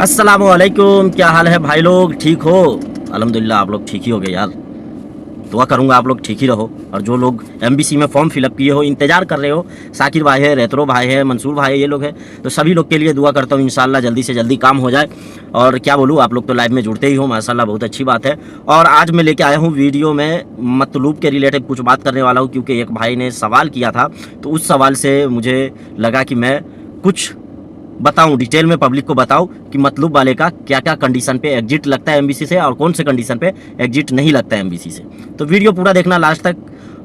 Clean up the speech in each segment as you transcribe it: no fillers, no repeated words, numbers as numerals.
अस्सलामुअलैकुम, क्या हाल है भाई लोग? ठीक हो? अल्हम्दुलिल्लाह आप लोग ठीक ही हो गए यार। दुआ करूंगा आप लोग ठीक ही रहो। और जो लोग एमबीसी में फॉर्म फिलअप किए हो, इंतज़ार कर रहे हो, साकिर भाई है, रेतरो भाई है, मंसूर भाई है, ये लोग हैं, तो सभी लोग के लिए दुआ करता हूँ इंशाल्लाह जल्दी से जल्दी काम हो जाए। और क्या बोलूँ, आप लोग तो लाइव में जुड़ते ही हो माशाल्लाह, बहुत अच्छी बात है। और आज मैं लेके आया हूँ वीडियो में मतलूब के रिलेटेड कुछ बात करने वाला हूँ, क्योंकि एक भाई ने सवाल किया था, तो उस सवाल से मुझे लगा कि मैं कुछ बताऊं, डिटेल में पब्लिक को बताऊं कि मतलूब वाले का क्या क्या कंडीशन पे एग्जिट लगता है एमबीसी से और कौन से कंडीशन पे एग्जिट नहीं लगता है एमबीसी से। तो वीडियो पूरा देखना लास्ट तक।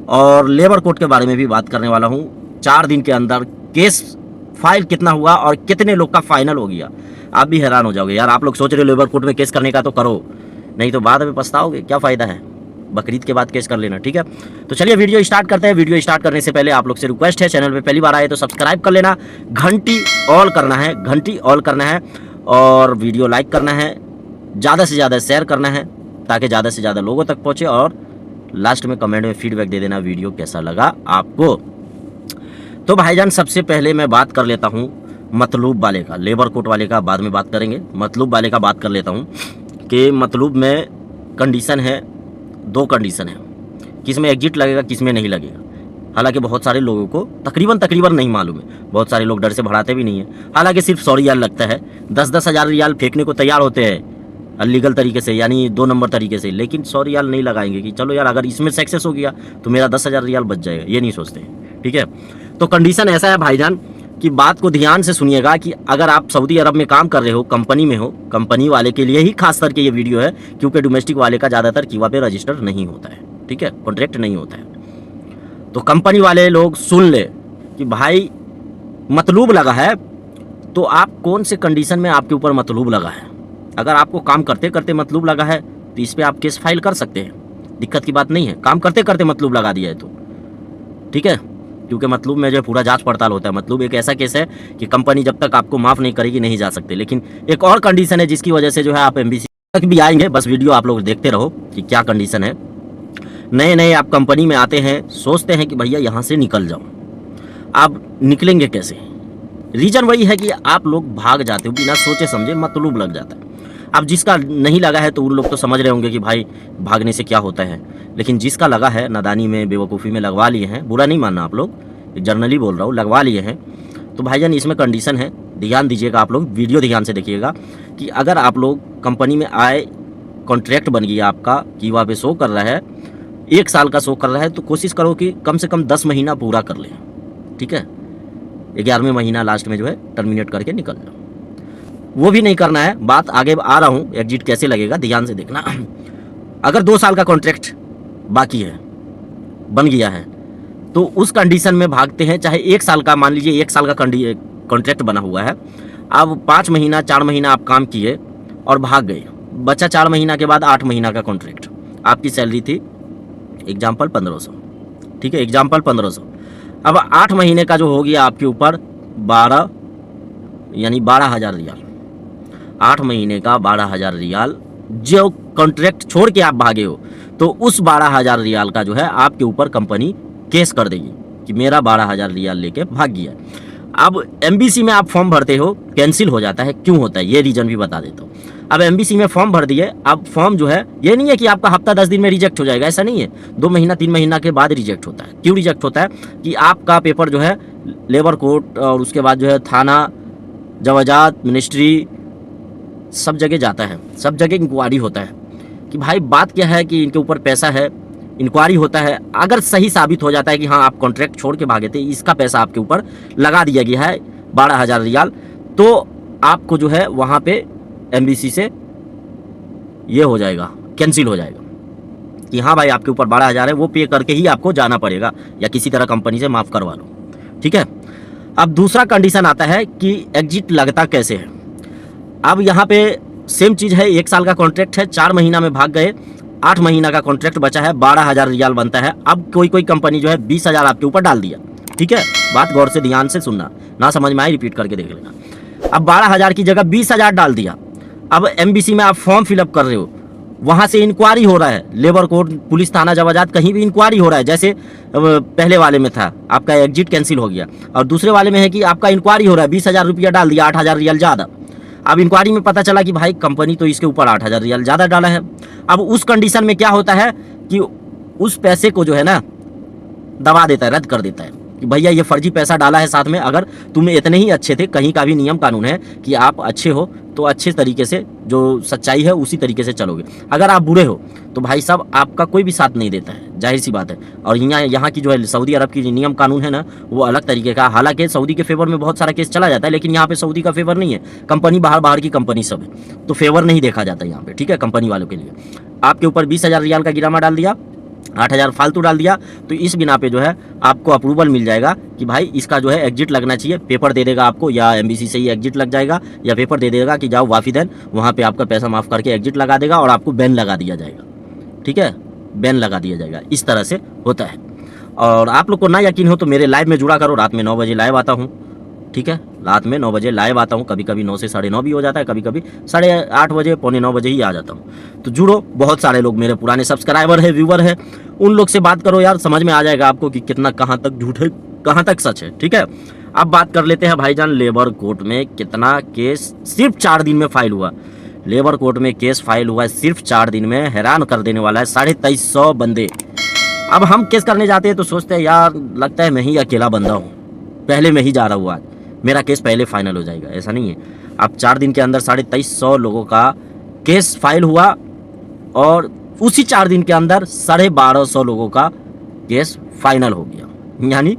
और लेबर कोड के बारे में भी बात करने वाला हूं। 4 दिन के अंदर केस फाइल कितना हुआ और कितने लोग का फाइनल हो गया, आप भी हैरान हो जाओगे यार। आप लोग सोच रहे हो लेबर कोड में केस करने का, तो करो, नहीं तो बाद में पछताओगे, क्या फ़ायदा है। बकरीद के बाद केस कर लेना, ठीक है। तो चलिए वीडियो स्टार्ट करते हैं। वीडियो स्टार्ट करने से पहले आप लोग से रिक्वेस्ट है, चैनल पे पहली बार आए तो सब्सक्राइब कर लेना, घंटी ऑल करना है, घंटी ऑल करना है, और वीडियो लाइक करना है, ज़्यादा से ज़्यादा शेयर करना है ताकि ज़्यादा से ज़्यादा लोगों तक पहुँचे। और लास्ट में कमेंट में फीडबैक दे देना वीडियो कैसा लगा आपको। तो भाईजान, सबसे पहले मैं बात कर लेता हूँ मतलूब वाले का। लेबर कोड वाले का बाद में बात करेंगे, मतलूब वाले का बात कर लेता हूँ कि मतलूब में कंडीशन है, 2 कंडीशन है, किस में एग्जिट लगेगा किस में नहीं लगेगा। हालांकि बहुत सारे लोगों को तकरीबन नहीं मालूम है, बहुत सारे लोग डर से भराते भी नहीं है। हालांकि सिर्फ 100 रियाल लगता है, 10-10 हज़ार रियाल फेंकने को तैयार होते हैं अनलीगल तरीके से, यानी 2 नंबर तरीके से, लेकिन 100 रियाल नहीं लगाएंगे कि चलो यार अगर इसमें सक्सेस हो गया तो मेरा 10,000 रियाल बच जाएगा, ये नहीं सोचते हैं, ठीक है। तो कंडीशन ऐसा है भाईजान कि बात को ध्यान से सुनिएगा कि अगर आप सऊदी अरब में काम कर रहे हो, कंपनी में हो, कंपनी वाले के लिए ही खास करके ये वीडियो है, क्योंकि डोमेस्टिक वाले का ज़्यादातर कीवा पे रजिस्टर नहीं होता है, ठीक है, कॉन्ट्रैक्ट नहीं होता है। तो कंपनी वाले लोग सुन ले कि भाई मतलूब लगा है, तो आप कौन से कंडीशन में आपके ऊपर मतलूब लगा है। अगर आपको काम करते करते मतलूब लगा है तो इस पर आप केस फाइल कर सकते हैं, दिक्कत की बात नहीं है। काम करते करते मतलूब लगा दिया है तो ठीक है, क्योंकि मतलूब में जो है पूरा जांच पड़ताल होता है। मतलूब एक ऐसा केस है कि कंपनी जब तक आपको माफ़ नहीं करेगी नहीं जा सकते। लेकिन एक और कंडीशन है जिसकी वजह से जो है आप एमबीसी तक भी आएंगे। बस वीडियो आप लोग देखते रहो कि क्या कंडीशन है। नए नए आप कंपनी में आते हैं, सोचते हैं कि भैया यहाँ से निकल जाओ, आप निकलेंगे कैसे। रीज़न वही है कि आप लोग भाग जाते हो, बिना सोचे समझे मतलूब लग जाता है। अब जिसका नहीं लगा है तो उन लोग तो समझ रहे होंगे कि भाई भागने से क्या होता है, लेकिन जिसका लगा है, नादानी में बेवकूफ़ी में लगवा लिए हैं, बुरा नहीं मानना आप लोग, जर्नली बोल रहा हूँ, लगवा लिए हैं, तो भाईजान इसमें कंडीशन है, ध्यान दीजिएगा आप लोग, वीडियो ध्यान से देखिएगा कि अगर आप लोग कंपनी में आए, कॉन्ट्रैक्ट बन गया आपका, कि वहाँ पे शो कर रहा है, 1 साल का शो कर रहा है, तो कोशिश करो कि कम से कम 10 महीना पूरा कर लें, ठीक है। 11वें महीना लास्ट में जो है टर्मिनेट करके निकल जाओ। वो भी नहीं करना है, बात आगे आ रहा हूँ, एग्जिट कैसे लगेगा ध्यान से देखना। अगर 2 साल का कॉन्ट्रैक्ट बाकी है, बन गया है, तो उस कंडीशन में भागते हैं। चाहे 1 साल का, मान लीजिए 1 साल का कॉन्ट्रैक्ट बना हुआ है, अब 5 महीना 4 महीना आप काम किए और भाग गए, बचा 4 महीना के बाद 8 महीना का कॉन्ट्रैक्ट। आपकी सैलरी थी एग्जाम्पल 1500, ठीक है, एग्जाम्पल 1500। अब 8 महीने का जो हो गया आपके ऊपर 12, यानी 12,000 रियाल। 8 महीने का 12,000 रियाल जो कॉन्ट्रैक्ट छोड़ के आप भागे हो, तो उस 12,000 रियाल का जो है आपके ऊपर कंपनी केस कर देगी कि मेरा 12,000 रियाल लेके भाग गया। अब एमबीसी में आप फॉर्म भरते हो, कैंसिल हो जाता है, क्यों होता है ये रीज़न भी बता देता हूँ। अब एमबीसी में फॉर्म भर दिए, अब फॉर्म जो है ये नहीं है कि आपका हफ्ता 10 दिन में रिजेक्ट हो जाएगा, ऐसा नहीं है, 2 महीना 3 महीना के बाद रिजेक्ट होता है। क्यों रिजेक्ट होता है कि आपका पेपर जो है लेबर कोर्ट और उसके बाद जो है थाना, जवाजात, मिनिस्ट्री, सब जगह जाता है, सब जगह इंक्वायरी होता है कि भाई बात क्या है कि इनके ऊपर पैसा है, इंक्वायरी होता है। अगर सही साबित हो जाता है कि हाँ आप कॉन्ट्रैक्ट छोड़ के भागे थे, इसका पैसा आपके ऊपर लगा दिया गया है 12,000 रियाल, तो आपको जो है वहाँ पे एमबीसी से ये हो जाएगा, कैंसिल हो जाएगा कि हाँ भाई आपके ऊपर 12,000 है, वो पे करके ही आपको जाना पड़ेगा, या किसी तरह कंपनी से माफ़ करवा लो, ठीक है। अब दूसरा कंडीशन आता है कि एग्जिट लगता कैसे है। अब यहाँ पे सेम चीज़ है, 1 साल का कॉन्ट्रैक्ट है, 4 महीना में भाग गए, 8 महीना का कॉन्ट्रैक्ट बचा है, 12,000 रियाल बनता है। अब कोई कंपनी जो है 20,000 आपके ऊपर डाल दिया, ठीक है, बात गौर से ध्यान से सुनना, ना समझ में आए रिपीट करके देख लेना। अब 12,000 की जगह 20,000 डाल दिया। अब एमबीसी में आप फॉर्म फिलअप कर रहे हो, वहाँ से इंक्वायरी हो रहा है, लेबर कोर्ट, पुलिस थाना, जवाजात, कहीं भी इंक्वायरी हो रहा है। जैसे पहले वाले में था आपका एग्जिट कैंसिल हो गया, और दूसरे वाले में है कि आपका इंक्वायरी हो रहा है, 20,000 रुपया डाल दिया, 8,000 रियाल ज़्यादा। अब इंक्वायरी में पता चला कि भाई कंपनी तो इसके ऊपर 8,000 रियाल ज़्यादा डाला है। अब उस कंडीशन में क्या होता है कि उस पैसे को जो है ना दबा देता है, रद्द कर देता है कि भैया ये फर्जी पैसा डाला है साथ में, अगर तुम इतने ही अच्छे थे, कहीं का भी नियम कानून है कि आप अच्छे हो तो अच्छे तरीके से जो सच्चाई है उसी तरीके से चलोगे, अगर आप बुरे हो तो भाई साहब आपका कोई भी साथ नहीं देता है, जाहिर सी बात है। और यहाँ की जो है सऊदी अरब की नियम कानून है ना वो अलग तरीके का, हालांकि सऊदी के फेवर में बहुत सारा केस चला जाता है, लेकिन यहाँ पे सऊदी का फेवर नहीं है, कंपनी बाहर की कंपनी सब है, तो फेवर नहीं देखा जाता यहाँ पे, ठीक है। कंपनी वालों के लिए आपके ऊपर 20,000 रियाल का गिरामा डाल दिया, 8,000 फालतू डाल दिया, तो इस बिना पे जो है आपको अप्रूवल मिल जाएगा कि भाई इसका जो है एग्जिट लगना चाहिए, पेपर दे देगा आपको, या एमबीसी से ही एग्जिट लग जाएगा, या पेपर दे देगा कि जाओ वाफिदन वहाँ पे आपका पैसा माफ़ करके एग्जिट लगा देगा और आपको बैन लगा दिया जाएगा, ठीक है, बैन लगा दिया जाएगा। इस तरह से होता है। और आप लोग को ना यकीन हो तो मेरे लाइव में जुड़ा करो, रात में 9 बजे लाइव आता हूँ, ठीक है, रात में 9 बजे लाइव आता हूँ, कभी कभी 9 से 9:30 भी हो जाता है, कभी कभी 8:30 बजे, 8:45 बजे ही आ जाता हूँ। तो जुड़ो, बहुत सारे लोग मेरे पुराने सब्सक्राइबर है, व्यूवर है, उन लोग से बात करो यार, समझ में आ जाएगा आपको कि कितना कहाँ तक झूठ है, कहाँ तक सच है, ठीक है। अब बात कर लेते हैं भाईजान, लेबर कोर्ट में कितना केस सिर्फ 4 दिन में फाइल हुआ। लेबर कोर्ट में केस फाइल हुआ है सिर्फ 4 दिन में, हैरान कर देने वाला है, 2350 बंदे। अब हम केस करने जाते हैं तो सोचते हैं यार लगता है मैं ही अकेला बंदा हूँ, पहले मैं ही जा रहा हूँ, आज मेरा केस पहले फाइनल हो जाएगा, ऐसा नहीं है। अब 4 दिन के अंदर 2350 लोगों का केस फाइल हुआ और उसी 4 दिन के अंदर 1250 लोगों का केस फाइनल हो गया, यानी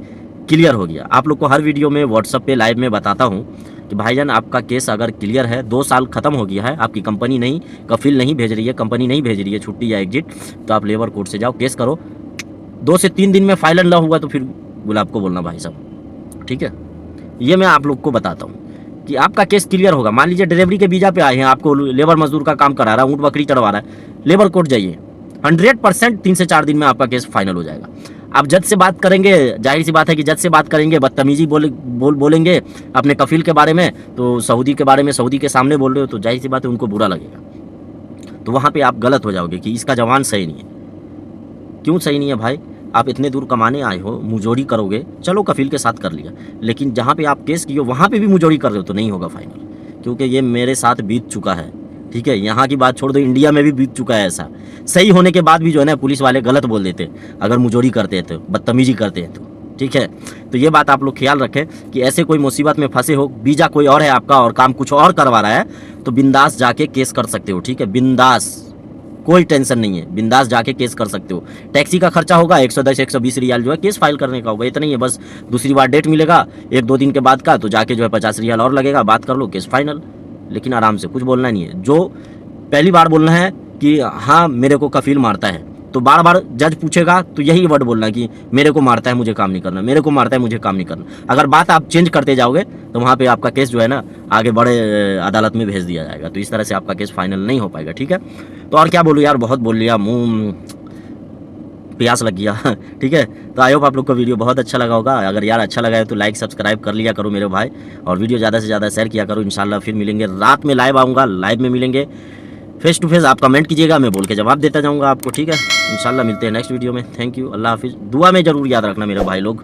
क्लियर हो गया। आप लोग को हर वीडियो में व्हाट्सएप पे लाइव में बताता हूँ कि भाईजान आपका केस अगर क्लियर है, 2 साल खत्म हो गया है, आपकी कंपनी नहीं, कफील नहीं भेज रही है, कंपनी नहीं भेज रही है छुट्टी या एग्जिट, तो आप लेबर कोर्ट से जाओ, केस करो। 2 से 3 दिन में फाइनल ना हुआ तो फिर गुलाब को बोलना भाई साहब, ठीक है। ये मैं आप लोग को बताता हूँ कि आपका केस क्लियर होगा। मान लीजिए डिलीवरी के वीज़ा पे आए हैं, आपको लेबर मजदूर का काम करा रहा है, ऊँट बकरी चढ़वा रहा है, लेबर कोर्ट जाइए, 100% 3 से 4 दिन में आपका केस फाइनल हो जाएगा। आप जज से बात करेंगे, जाहिर सी बात है कि जज से बात करेंगे, बदतमीजी बोलेंगे अपने कफील के बारे में, तो सऊदी के बारे में सऊदी के सामने बोल रहे हो, तो जाहिर सी बात है उनको बुरा लगेगा, तो वहाँ पे आप गलत हो जाओगे कि इसका जवान सही नहीं है। क्यों सही नहीं है भाई? आप इतने दूर कमाने आए हो, मुजोरी करोगे, चलो कफील के साथ कर लिया, लेकिन जहाँ पे आप केस किए हो वहाँ पे भी मुजोरी कर रहे हो तो नहीं होगा फाइनल, क्योंकि ये मेरे साथ बीत चुका है, ठीक है। यहाँ की बात छोड़ दो, इंडिया में भी बीत चुका है ऐसा। सही होने के बाद भी जो है ना पुलिस वाले गलत बोल देते अगर मुजोरी करते हैं तो, बदतमीजी करते हैं तो, ठीक है। तो ये बात आप लोग ख्याल रखें कि ऐसे कोई मुसीबत में फंसे हो, वीज़ा कोई और है आपका और काम कुछ और करवा रहा है, तो बिंदास जाके केस कर सकते हो, ठीक है, बिंदास, कोई टेंशन नहीं है, बिंदास जाके केस कर सकते हो। टैक्सी का खर्चा होगा 110-120 रियाल जो है केस फाइल करने का होगा, इतना ही है बस। दूसरी बार डेट मिलेगा 1-2 दिन के बाद का, तो जाके जो है 50 रियाल और लगेगा, बात कर लो, केस फाइनल। लेकिन आराम से, कुछ बोलना नहीं है। जो पहली बार बोलना है कि हाँ मेरे को कफील मारता है, तो बार बार जज पूछेगा तो यही वर्ड बोलना कि मेरे को मारता है मुझे काम नहीं करना, मेरे को मारता है मुझे काम नहीं करना। अगर बात आप चेंज करते जाओगे तो वहाँ पे आपका केस जो है ना आगे बड़े अदालत में भेज दिया जाएगा, तो इस तरह से आपका केस फाइनल नहीं हो पाएगा, ठीक है। तो और क्या बोलूँ यार, बहुत बोल लिया, मुँह प्यास लग गया ठीक है। तो आई होप आप लोग को वीडियो बहुत अच्छा लगा होगा। अगर यार अच्छा लगा है तो लाइक सब्सक्राइब कर लिया करो मेरे भाई, और वीडियो ज़्यादा से ज़्यादा शेयर किया करो। इंशाल्लाह फिर मिलेंगे, रात में लाइव आऊँगा, लाइव में मिलेंगे, फेस टू फेस। आप कमेंट कीजिएगा, मैं बोल के जवाब देता जाऊँगा आपको, ठीक है। इंशाल्लाह मिलते हैं नेक्स्ट वीडियो में। थैंक यू, अल्लाह हाफिज़। दुआ में ज़रूर याद रखना मेरे भाई लोग।